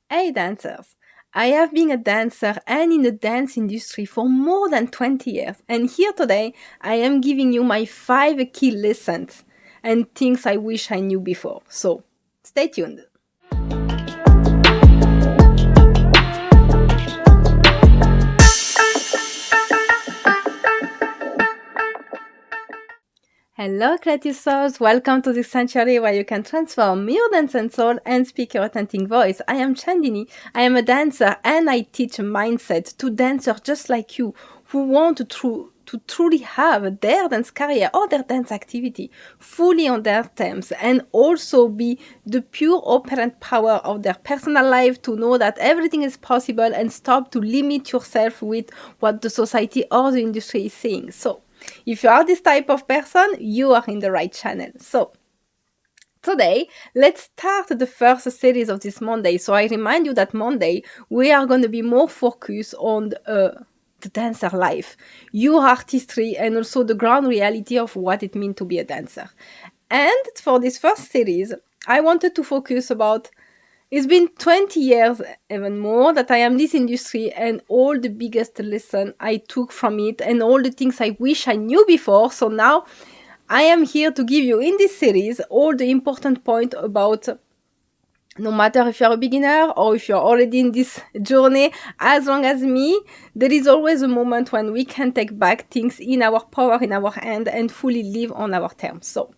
Hey dancers! I have been a dancer and in the dance industry for more than 20 years, and here today I am giving you my 5 key lessons and things I wish I knew before. So, stay tuned. Hello, creative souls! Welcome to this sanctuary where you can transform your dance and soul and speak your authentic voice. I am Chandini. I am a dancer and I teach mindset to dancers just like you who want to truly have their dance career or their dance activity fully on their terms and also be the pure operant power of their personal life to know that everything is possible and stop to limit yourself with what the society or the industry is saying. So, if you are this type of person, you are in the right channel. So, today, let's start the first series of this Monday. So, I remind you that Monday we are going to be more focused on the dancer life, your artistry, and also the ground reality of what it means to be a dancer. And for this first series, I wanted to focus about it's been 20 years, even more, that I am in this industry and all the biggest lesson I took from it and all the things I wish I knew before. So now I am here to give you in this series all the important point about no matter if you're a beginner or if you're already in this journey, as long as me, there is always a moment when we can take back things in our power, in our hand, and fully live on our terms. So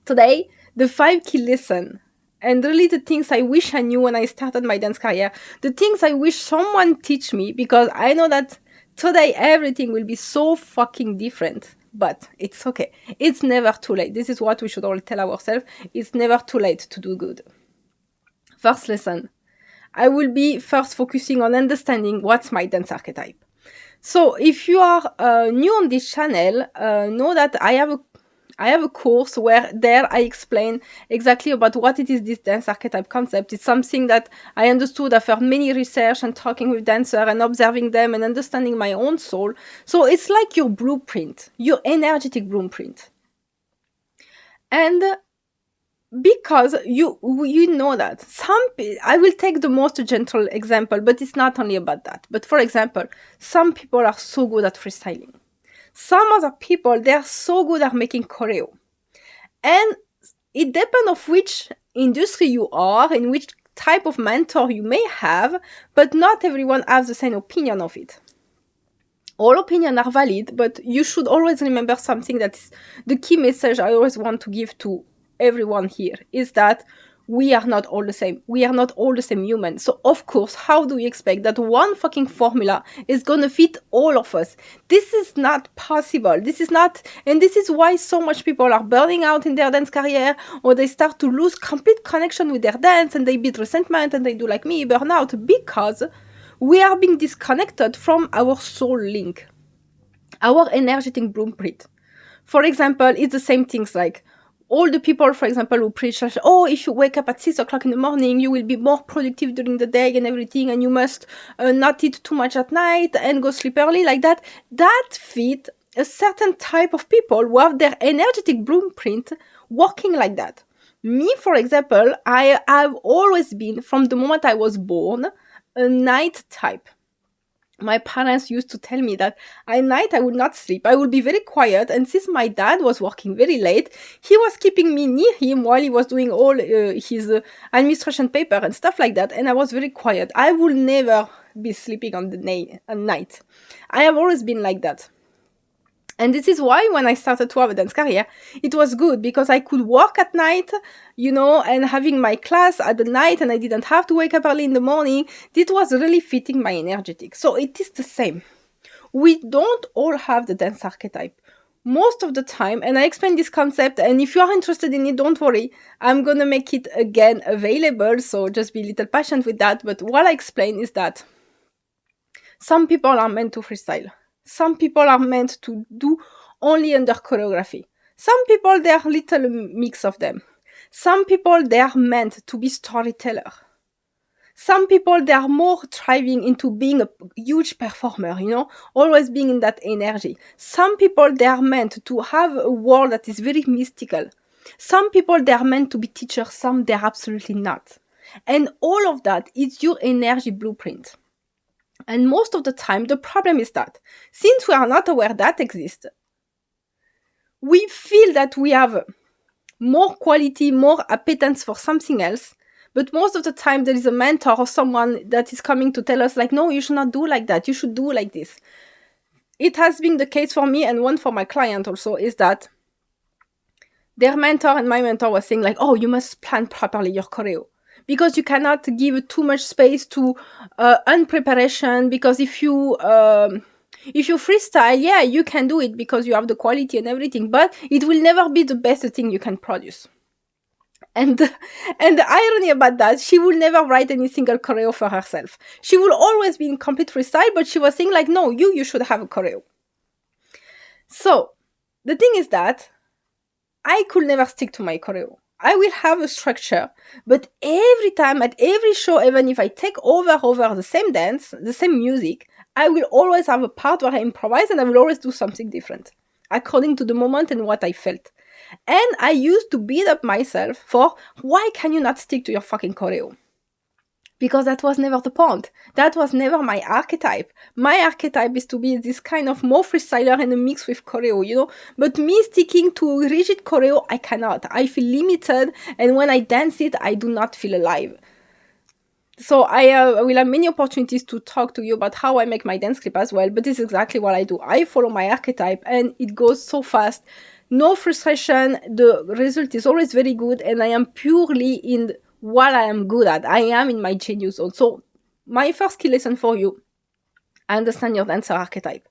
today, the 5 key lesson and really the things I wish I knew when I started my dance career, the things I wish someone teach me because I know that today everything will be so fucking different. But it's okay. It's never too late. This is what we should all tell ourselves. It's never too late to do good. First lesson. I will be first focusing on understanding what's my dance archetype. So if you are new on this channel, know that I have a course where there I explain exactly about what it is this dance archetype concept. It's something that I understood after many research and talking with dancers and observing them and understanding my own soul. So it's like your blueprint, your energetic blueprint. And because you know that I will take the most gentle example, but it's not only about that. But for example, some people are so good at freestyling. Some other people, they're so good at making choreo. And it depends of which industry you are and which type of mentor you may have, but not everyone has the same opinion of it. All opinions are valid, but you should always remember something that is the key message I always want to give to everyone here is that we are not all the same. We are not all the same humans. So of course, how do we expect that one fucking formula is gonna fit all of us? This is not possible. This is not, and this is why so much people are burning out in their dance career, or they start to lose complete connection with their dance, and they build resentment, and they do like me, burn out, because we are being disconnected from our soul link, our energetic blueprint. For example, it's the same things like all the people, for example, who preach, oh, if you wake up at 6 o'clock in the morning, you will be more productive during the day and everything, and you must not eat too much at night and go sleep early, like that. That fit a certain type of people who have their energetic blueprint working like that. Me, for example, I have always been, from the moment I was born, a night type. My parents used to tell me that at night I would not sleep. I would be very quiet. And since my dad was working very late, he was keeping me near him while he was doing all his administration paper and stuff like that. And I was very quiet. I would never be sleeping on the at night. I have always been like that. And this is why when I started to have a dance career, it was good because I could work at night, and having my class at the night and I didn't have to wake up early in the morning. It was really fitting my energetic. So it is the same. We don't all have the dance archetype. Most of the time, and I explain this concept, and if you are interested in it, don't worry. I'm going to make it again available, so just be a little patient with that. But what I explain is that some people are meant to freestyle. Some people are meant to do only under choreography. Some people, they are little mix of them. Some people, they are meant to be storyteller. Some people, they are more thriving into being a huge performer, always being in that energy. Some people, they are meant to have a world that is very mystical. Some people, they are meant to be teachers. Some, they are absolutely not. And all of that is your energy blueprint. And most of the time, the problem is that since we are not aware that exists, we feel that we have more quality, more appetence for something else. But most of the time, there is a mentor or someone that is coming to tell us, like, no, you should not do like that. You should do like this. It has been the case for me, and one for my client also, is that their mentor and my mentor was saying, like, oh, you must plan properly your choreo, because you cannot give too much space to unpreparation, because if you freestyle, yeah, you can do it because you have the quality and everything, but it will never be the best thing you can produce. And the irony about that, she will never write any single choreo for herself. She will always be in complete freestyle, but she was saying, like, no, you should have a choreo. So the thing is that I could never stick to my choreo. I will have a structure, but every time at every show, even if I take over the same dance, the same music, I will always have a part where I improvise, and I will always do something different according to the moment and what I felt. And I used to beat up myself for, why can you not stick to your fucking choreo? Because that was never the point. That was never my archetype. My archetype is to be this kind of more freestyler and a mix with choreo, you know. But me sticking to rigid choreo, I cannot. I feel limited, and when I dance it, I do not feel alive. So I will have many opportunities to talk to you about how I make my dance clip as well, but this is exactly what I do. I follow my archetype, and it goes so fast. No frustration, the result is always very good, and I am purely in what I am good at. I am in my genius zone. So my first key lesson for you, understand your dancer archetype.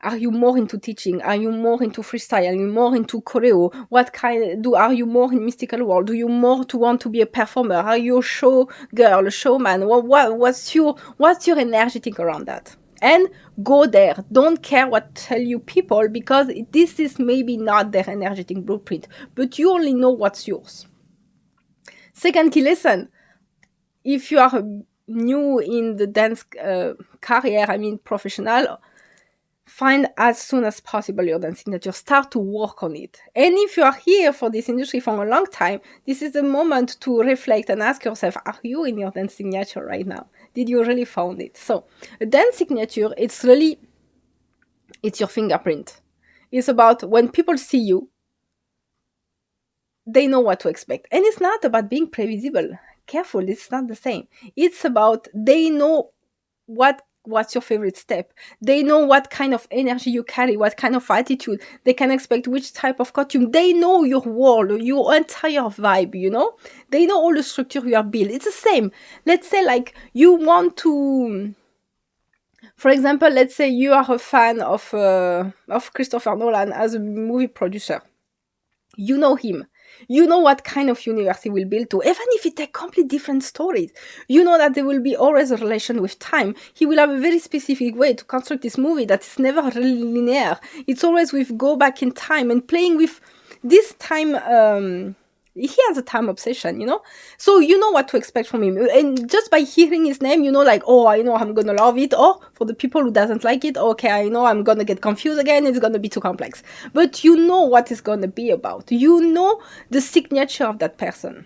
Are you more into teaching? Are you more into freestyle? Are you more into choreo? Are you more in mystical world? Do you more to want to be a performer? Are you a show girl, a showman? What's your energetic around that? And go there. Don't care what tell you people, because this is maybe not their energetic blueprint, but you only know what's yours. Second key lesson, if you are new in the dance career, I mean professional, find as soon as possible your dance signature. Start to work on it. And if you are here for this industry for a long time, this is the moment to reflect and ask yourself, are you in your dance signature right now? Did you really found it? So a dance signature, it's your fingerprint. It's about when people see you, they know what to expect. And it's not about being previsible. Careful, it's not the same. It's about they know what's your favorite step. They know what kind of energy you carry, what kind of attitude. They can expect which type of costume. They know your world, your entire vibe, you know? They know all the structure you are built. It's the same. Let's say like you want to... For example, let's say you are a fan of Christopher Nolan as a movie producer. You know him. You know what kind of universe he will build to, even if it takes completely different stories. You know that there will be always a relation with time. He will have a very specific way to construct this movie that is never really linear. It's always with go back in time and playing with this time. He has a time obsession, you know? So you know what to expect from him. And just by hearing his name, you know, like, oh, I know I'm gonna love it. Or for the people who doesn't like it, okay, I know I'm gonna get confused again. It's gonna be too complex. But you know what it's gonna be about. You know the signature of that person.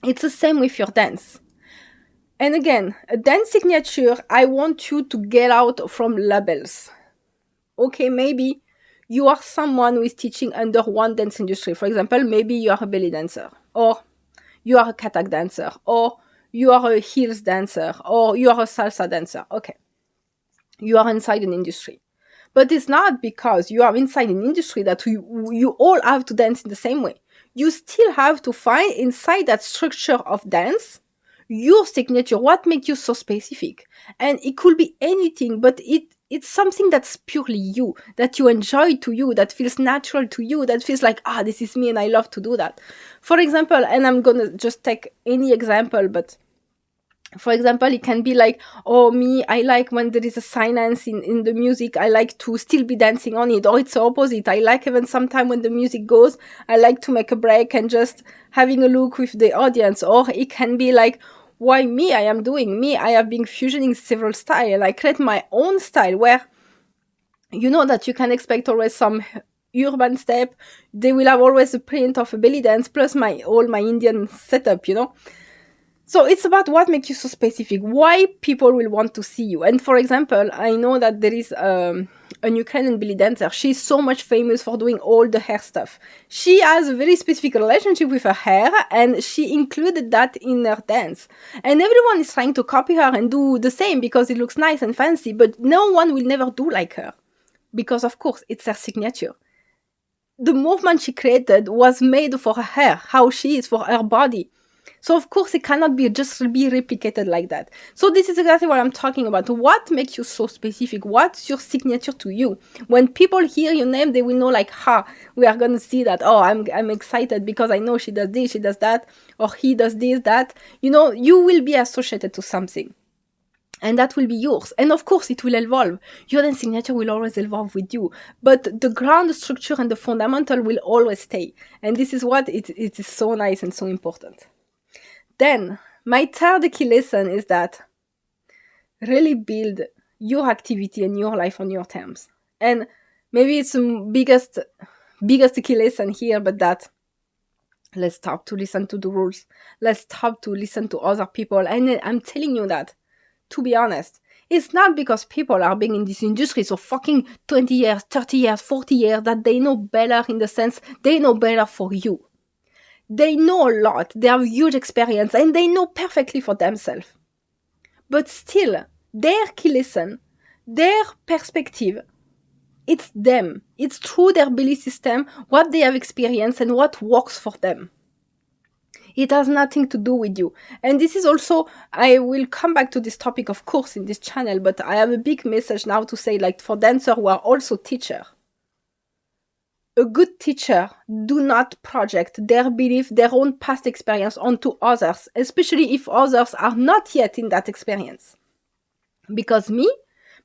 It's the same with your dance. And again, a dance signature, I want you to get out from labels. Okay, maybe you are someone who is teaching under one dance industry. For example, maybe you are a belly dancer, or you are a katak dancer, or you are a heels dancer, or you are a salsa dancer. Okay. You are inside an industry. But it's not because you are inside an industry that you all have to dance in the same way. You still have to find inside that structure of dance your signature, what makes you so specific. And it could be anything, but it's something that's purely you, that you enjoy to you, that feels natural to you, that feels like, this is me and I love to do that. For example, and I'm going to just take any example, but for example, it can be like, me, I like when there is a silence in the music, I like to still be dancing on it. Or it's the opposite. I like even sometime when the music goes, I like to make a break and just having a look with the audience. Or it can be like, why me? I am doing me. I have been fusioning several styles. I create my own style where you know that you can expect always some urban step. They will have always a print of a belly dance plus all my Indian setup, you know. So it's about what makes you so specific, why people will want to see you. And for example, I know that there is an Ukrainian belly dancer. She's so much famous for doing all the hair stuff. She has a very specific relationship with her hair, and she included that in her dance. And everyone is trying to copy her and do the same because it looks nice and fancy, but no one will never do like her. Because of course, it's her signature. The movement she created was made for her hair, how she is, for her body. So of course it cannot be replicated like that. So this is exactly what I'm talking about. What makes you so specific? What's your signature to you? When people hear your name, they will know like, we are gonna see that. Oh, I'm excited because I know she does this, she does that, or he does this, that. You know, you will be associated to something. And that will be yours. And of course, it will evolve. Your dance signature will always evolve with you. But the ground structure and the fundamental will always stay. And this is what it is so nice and so important. Then, my third key lesson is that really build your activity and your life on your terms. And maybe it's the biggest key lesson here, but that let's stop to listen to the rules. Let's stop to listen to other people. And I'm telling you that, to be honest, it's not because people are being in this industry so fucking 20 years, 30 years, 40 years that they know better, in the sense they know better for you. They know a lot, they have huge experience, and they know perfectly for themselves. But still, their key lesson, their perspective, it's them. It's through their belief system, what they have experienced and what works for them. It has nothing to do with you. And this is also, I will come back to this topic, of course, in this channel, but I have a big message now to say, like, for dancers who are also teachers. A good teacher do not project their belief, their own past experience onto others, especially if others are not yet in that experience. Because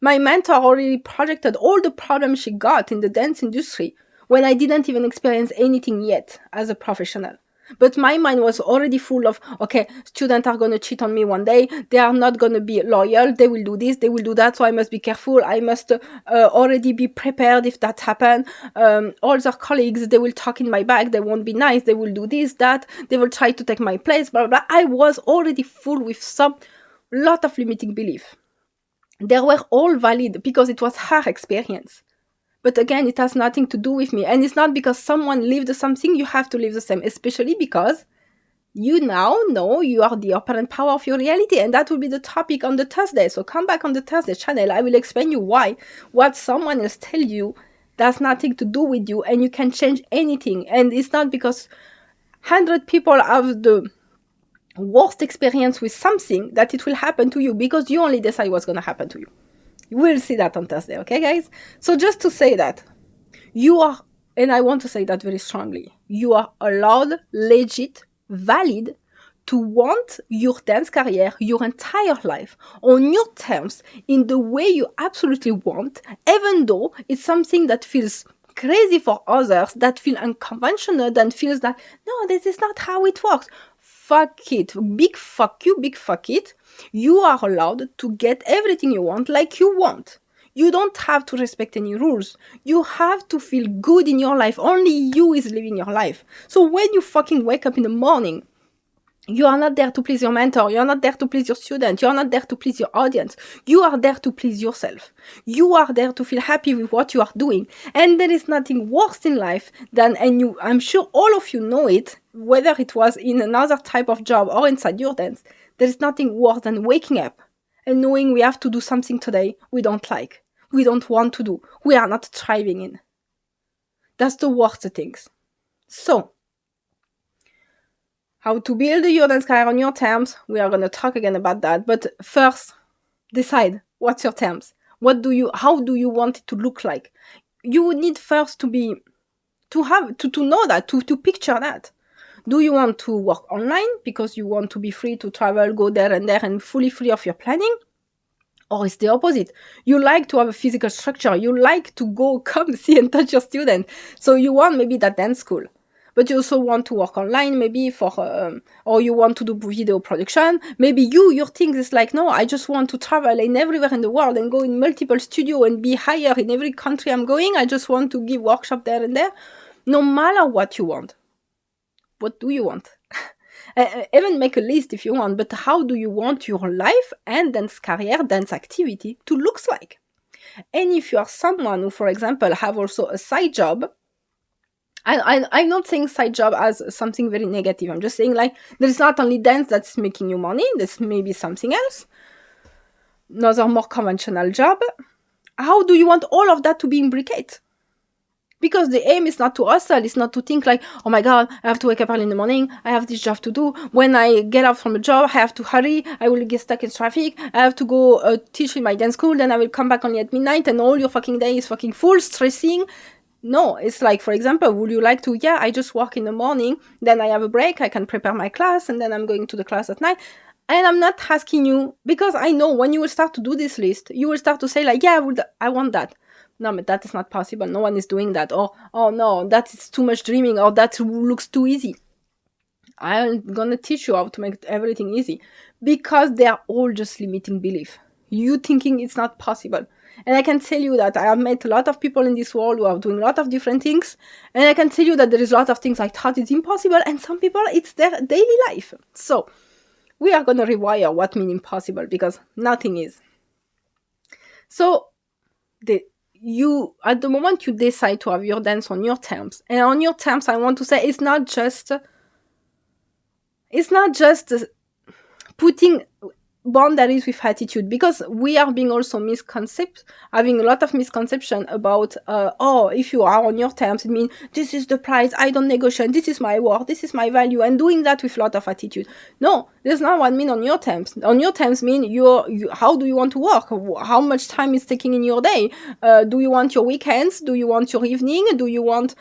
my mentor already projected all the problems she got in the dance industry when I didn't even experience anything yet as a professional. But my mind was already full of, okay, students are going to cheat on me one day. They are not going to be loyal. They will do this, they will do that. So I must be careful. I must already be prepared if that happens. All their colleagues, they will talk in my back. They won't be nice. They will do this, that. They will try to take my place, blah, blah, blah. I was already full with lot of limiting belief. They were all valid because it was her experience. But again, it has nothing to do with me. And it's not because someone lived something, you have to live the same. Especially because you now know you are the operant power of your reality. And that will be the topic on the Thursday. So come back on the Thursday channel. I will explain you why what someone else tell you has nothing to do with you. And you can change anything. And it's not because 100 people have the worst experience with something that it will happen to you. Because you only decide what's going to happen to you. We'll see that on Thursday, okay, guys? So just to say that, you are, and I want to say that very strongly, you are allowed, legit, valid, to want your dance career, your entire life, on your terms, in the way you absolutely want, even though it's something that feels crazy for others, that feel unconventional, that feels that, no, this is not how it works. Fuck it. Big fuck you, big fuck it. You are allowed to get everything you want like you want. You don't have to respect any rules. You have to feel good in your life. Only you is living your life. So when you fucking wake up in the morning, you are not there to please your mentor. You are not there to please your student. You are not there to please your audience. You are there to please yourself. You are there to feel happy with what you are doing. And there is nothing worse in life than, and I'm sure all of you know it, whether it was in another type of job or inside your dance, there is nothing worse than waking up and knowing we have to do something today we don't like, we don't want to do, we are not thriving in. That's the worst things. So, how to build your dance career on your terms. We are going to talk again about that. But first, decide what's your terms. How do you want it to look like? You would need first to know that, to picture that. Do you want to work online because you want to be free to travel, go there and fully free of your planning? Or it's the opposite. You like to have a physical structure. You like to come see and touch your student. So you want maybe that dance school. But you also want to work online, maybe or you want to do video production. Maybe your thing is like, no, I just want to travel in everywhere in the world and go in multiple studios and be higher in every country I'm going. I just want to give workshop there and there. No matter what you want. What do you want? Even make a list if you want, but how do you want your life and dance career, dance activity to look like? And if you are someone who, for example, have also a side job, I'm not saying side job as something very negative. I'm just saying like there's not only dance that's making you money, there's maybe something else, another more conventional job. How do you want all of that to be imbricate? Because the aim is not to hustle, it's not to think like, oh my god, I have to wake up early in the morning, I have this job to do. When I get out from a job, I have to hurry, I will get stuck in traffic, I have to go teach in my dance school, then I will come back only at midnight and all your fucking day is fucking full, stressing. No, it's like, for example, would you like to, yeah, I just work in the morning, then I have a break, I can prepare my class, and then I'm going to the class at night. And I'm not asking you, because I know when you will start to do this list, you will start to say like, yeah, I want that. No, but that is not possible. No one is doing that. Or, oh no, that is too much dreaming, or that looks too easy. I'm gonna teach you how to make everything easy. Because they are all just limiting belief. You thinking it's not possible. And I can tell you that I have met a lot of people in this world who are doing a lot of different things. And I can tell you that there is a lot of things I thought it's impossible. And some people, it's their daily life. So, we are going to rewire what means impossible, because nothing is. So, at the moment you decide to have your dance on your terms, and on your terms, I want to say it's not just putting boundaries with attitude, because we are being also having a lot of misconception about if you are on your terms, it means this is the price, I don't negotiate, this is my worth, this is my value, and doing that with a lot of attitude. No, there's not what mean on your terms. On your terms mean how do you want to work, how much time is taking in your day, do you want your weekends, do you want your evening, do you want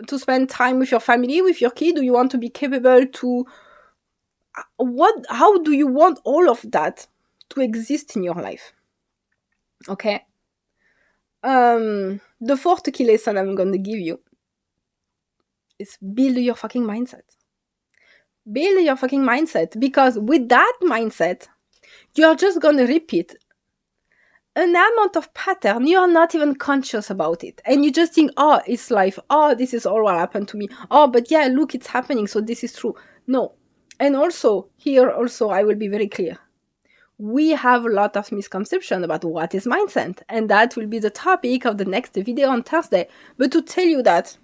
to spend time with your family, with your kid, do you want to be capable to how do you want all of that to exist in your life? Okay. The fourth key lesson I'm going to give you is build your fucking mindset. Build your fucking mindset, because with that mindset, you're just going to repeat an amount of pattern. You're not even conscious about it. And you just think, oh, it's life. Oh, this is all what happened to me. Oh, but yeah, look, it's happening. So this is true. No. And also, I will be very clear. We have a lot of misconception about what is mindset, and that will be the topic of the next video on Thursday. But to tell you that,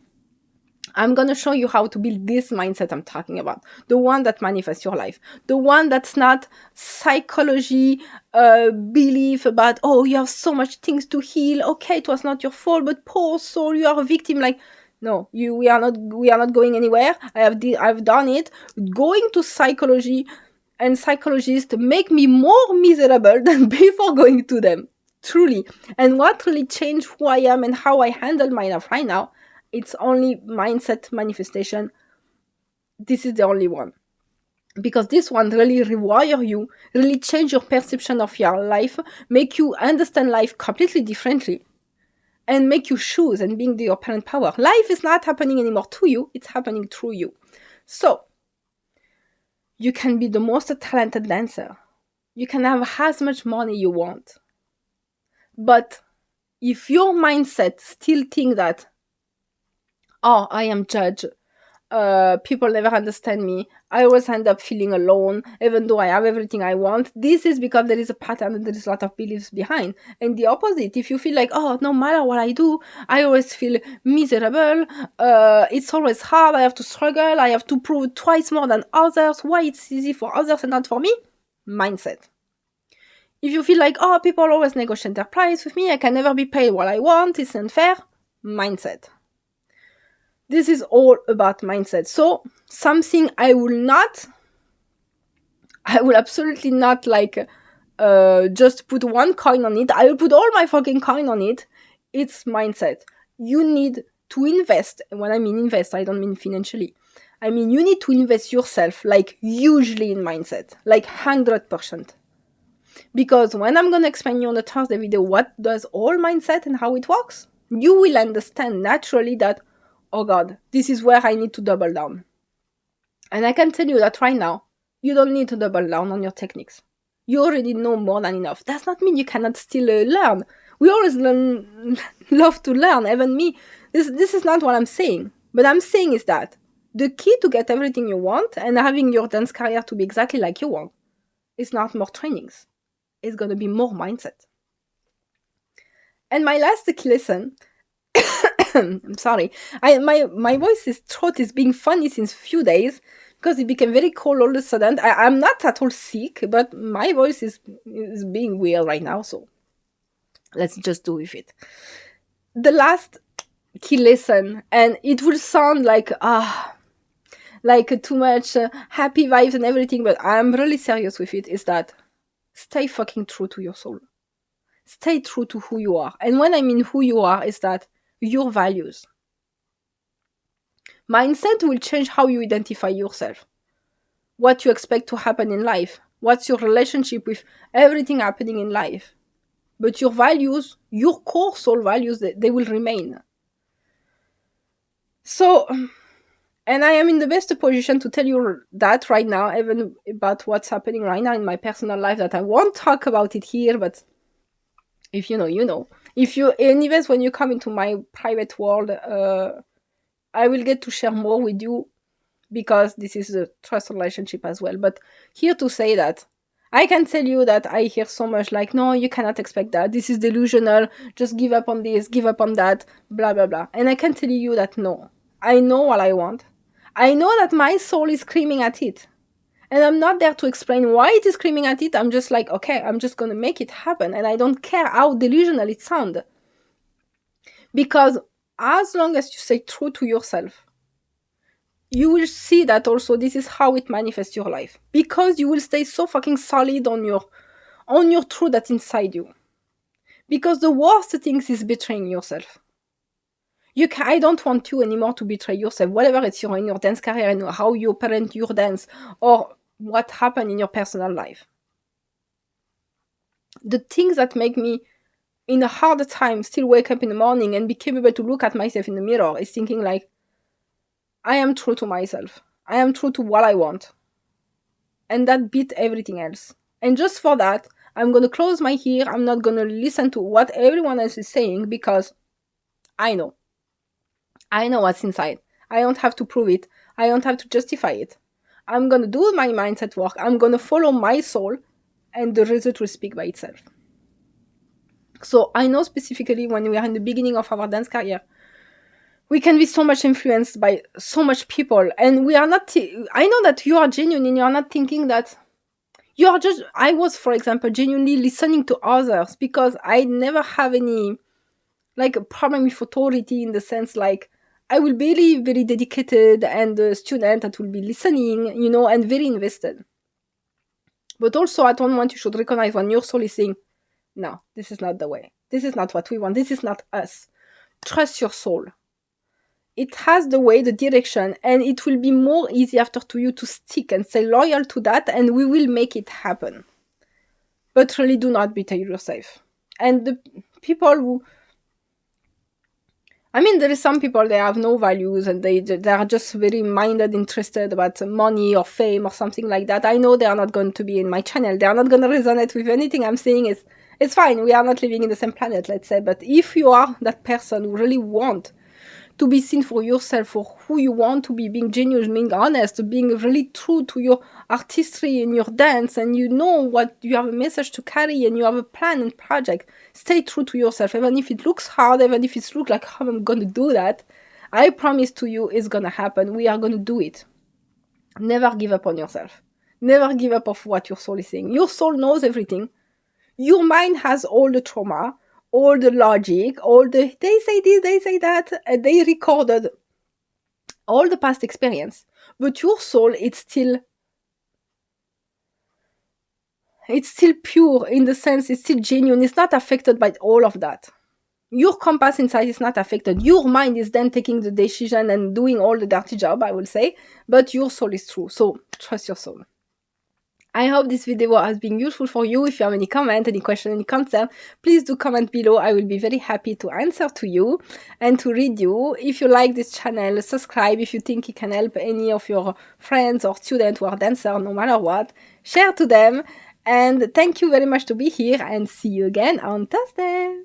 I'm going to show you how to build this mindset I'm talking about. The one that manifests your life. The one that's not psychology, belief about, oh, you have so much things to heal. Okay, it was not your fault, but poor soul, you are a victim. Like, no, we are not going anywhere. I've done it. Going to psychology and psychologists make me more miserable than before going to them. Truly. And what really changed who I am and how I handle my life right now, it's only mindset manifestation. This is the only one. Because this one really rewire you, really change your perception of your life, make you understand life completely differently, and make you choose and being your parent power. Life is not happening anymore to you, it's happening through you. So, you can be the most talented dancer. You can have as much money you want. But if your mindset still think that, oh, I am judged, people never understand me, I always end up feeling alone, even though I have everything I want, this is because there is a pattern and there is a lot of beliefs behind. And the opposite, if you feel like, oh, no matter what I do, I always feel miserable, it's always hard, I have to struggle, I have to prove twice more than others, why it's easy for others and not for me? Mindset. If you feel like, oh, people always negotiate their price with me, I can never be paid what I want, it's unfair, mindset. This is all about mindset. So, something I will absolutely not like just put one coin on it. I will put all my fucking coin on it. It's mindset. You need to invest. And when I mean invest, I don't mean financially. I mean, you need to invest yourself, like hugely in mindset, like 100%. Because when I'm going to explain you on the Thursday video what does all mindset and how it works, you will understand naturally that, oh God, this is where I need to double down. And I can tell you that right now, you don't need to double down on your techniques. You already know more than enough. Does not mean you cannot still learn. We always love to learn, even me. This is not what I'm saying. But I'm saying is that The key to get everything you want and having your dance career to be exactly like you want is not more trainings. It's going to be more mindset. And my last key lesson, I'm sorry, my voice throat is being funny since few days because it became very cold all of a sudden. I'm not at all sick, but my voice is being weird right now, so let's just do with it. The last key lesson, and it will sound like too much happy vibes and everything, but I'm really serious with it, is that stay fucking true to your soul. Stay true to who you are. And when I mean who you are, is that your values. Mindset will change how you identify yourself, what you expect to happen in life, what's your relationship with everything happening in life. But your values, your core soul values, they will remain. So, and I am in the best position to tell you that right now, even about what's happening right now in my personal life, that I won't talk about it here, but if you know, you know. If you, anyways, when you come into my private world, I will get to share more with you because this is a trust relationship as well. But here to say that I can tell you that I hear so much like, no, you cannot expect that. This is delusional. Just give up on this, give up on that, blah, blah, blah. And I can tell you that no, I know what I want. I know that my soul is screaming at it. And I'm not there to explain why it is screaming at it. I'm just like, okay, I'm just going to make it happen. And I don't care how delusional it sounds. Because as long as you stay true to yourself, you will see that also this is how it manifests your life. Because you will stay so fucking solid on your truth that's inside you. Because the worst thing is betraying yourself. I don't want you anymore to betray yourself, whatever it's in your dance career and how you parent your dance or what happened in your personal life. The things that make me in a hard time still wake up in the morning and be capable to look at myself in the mirror is thinking like, I am true to myself. I am true to what I want. And that beat everything else. And just for that, I'm going to close my ear. I'm not going to listen to what everyone else is saying because I know. I know what's inside. I don't have to prove it. I don't have to justify it. I'm going to do my mindset work. I'm going to follow my soul and the result will speak by itself. So I know specifically when we are in the beginning of our dance career, we can be so much influenced by so much people. And we are not, I know that you are genuine and you are not thinking that you are just, I was, for example, genuinely listening to others because I never have any, like, a problem with authority in the sense, like, I will be very dedicated and a student that will be listening, and very invested. But also at one moment you should recognize when your soul is saying, no, this is not the way. This is not what we want. This is not us. Trust your soul. It has the way, the direction, and it will be more easy after to you to stick and stay loyal to that, and we will make it happen. But really do not betray yourself. And the people who, there is some people, they have no values and they are just very minded, interested about money or fame or something like that. I know they are not going to be in my channel. They are not going to resonate with anything I'm saying. It's fine. We are not living in the same planet, let's say. But if you are that person who really want to be seen for yourself, for who you want to be, being genuine, being honest, being really true to your artistry and your dance, and you know what you have a message to carry and you have a plan and project, stay true to yourself. Even if it looks hard, even if it looks like how I'm going to do that, I promise to you it's going to happen. We are going to do it. Never give up on yourself. Never give up of what your soul is saying. Your soul knows everything. Your mind has all the trauma, all the logic, they say this, they say that, and they recorded all the past experience. But your soul, it's still pure in the sense it's still genuine. It's not affected by all of that. Your compass inside is not affected. Your mind is then taking the decision and doing all the dirty job, I will say, but your soul is true. So trust your soul. I hope this video has been useful for you. If you have any comment, any question, any concern, please do comment below. I will be very happy to answer to you and to read you. If you like this channel, subscribe. If you think it can help any of your friends or students who are dancers, no matter what, share to them. And thank you very much to be here and see you again on Thursday.